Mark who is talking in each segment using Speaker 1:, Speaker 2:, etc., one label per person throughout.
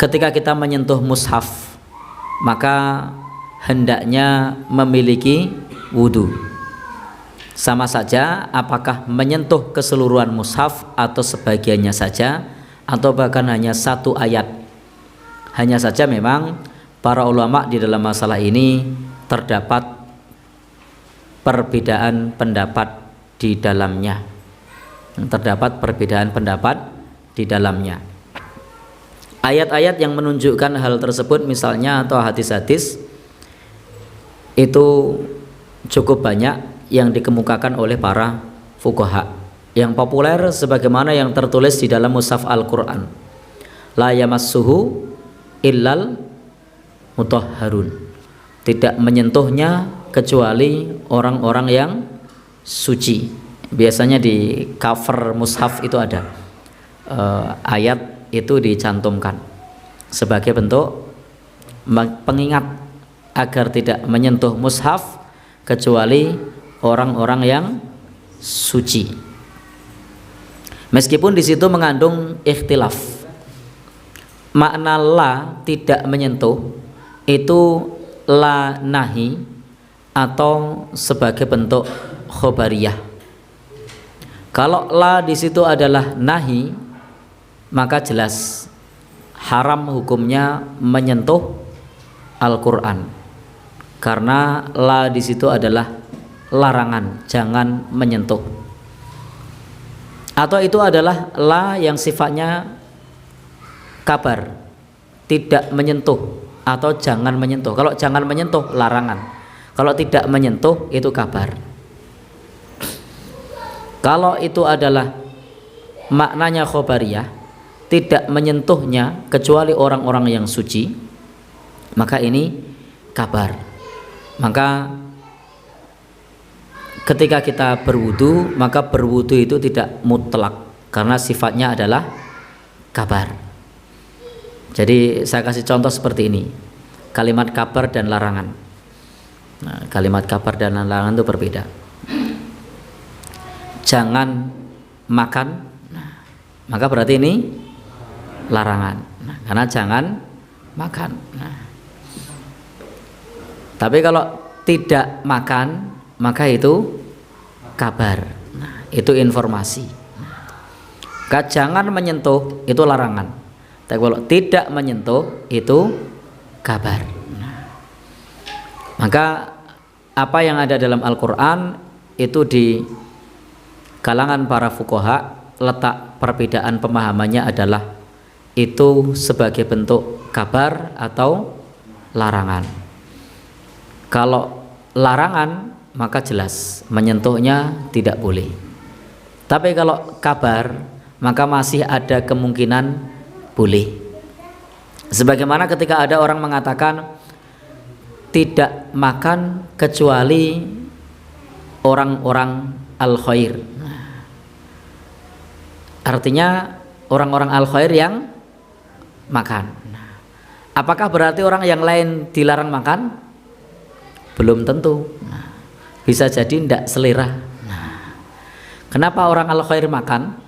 Speaker 1: ketika kita menyentuh mushaf maka hendaknya memiliki wudu. Sama saja apakah menyentuh keseluruhan mushaf atau sebagiannya saja, atau bahkan hanya satu ayat. Hanya saja memang para ulama di dalam masalah ini terdapat perbedaan pendapat di dalamnya. Terdapat perbedaan pendapat di dalamnya. Ayat-ayat yang menunjukkan hal tersebut misalnya atau hadis-hadis itu cukup banyak yang dikemukakan oleh para fuqaha. Yang populer sebagaimana yang tertulis di dalam mushaf Al-Qur'an. La yamassuhu illal mutahharun. Tidak menyentuhnya kecuali orang-orang yang suci. Biasanya di cover mushaf itu ada ayat itu dicantumkan sebagai bentuk pengingat agar tidak menyentuh mushaf kecuali orang-orang yang suci. Meskipun di situ mengandung ikhtilaf. Makna la tidak menyentuh itu la nahi atau sebagai bentuk khobariyah. Kalau la di situ adalah nahi, maka jelas haram hukumnya menyentuh Al-Qur'an. Karena la di situ adalah larangan, jangan menyentuh. Atau itu adalah la yang sifatnya kabar, tidak menyentuh atau jangan menyentuh. Kalau jangan menyentuh larangan, kalau tidak menyentuh itu kabar. Kalau itu adalah maknanya khobariyah, tidak menyentuhnya kecuali orang-orang yang suci, maka ini kabar. Maka ketika kita berwudu, maka berwudu itu tidak mutlak karena sifatnya adalah kabar. Jadi saya kasih contoh seperti ini, kalimat kabar dan larangan. Nah, kalimat kabar dan larangan itu berbeda. Jangan makan, nah, maka berarti ini larangan. Nah, karena jangan makan. Nah, tapi kalau tidak makan, maka itu kabar. Nah, itu informasi. Nah, jangan menyentuh itu larangan. Tapi kalau tidak menyentuh itu kabar. Nah, maka apa yang ada dalam Al-Qur'an itu di kalangan para fuqaha letak perbedaan pemahamannya adalah itu sebagai bentuk kabar atau larangan. Kalau larangan maka jelas menyentuhnya tidak boleh. Tapi kalau kabar maka masih ada kemungkinan boleh. Sebagaimana ketika ada orang mengatakan tidak makan kecuali orang-orang al-khair. Artinya orang-orang al-khair yang makan. Apakah berarti orang yang lain dilarang makan? Belum tentu. Bisa jadi tidak selera. Kenapa orang al-khair makan?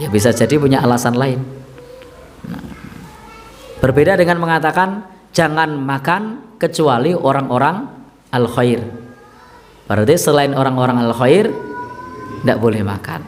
Speaker 1: Ya bisa jadi punya alasan lain. Berbeda dengan mengatakan jangan makan kecuali orang-orang al-khair. Berarti selain orang-orang al-khair tidak boleh makan.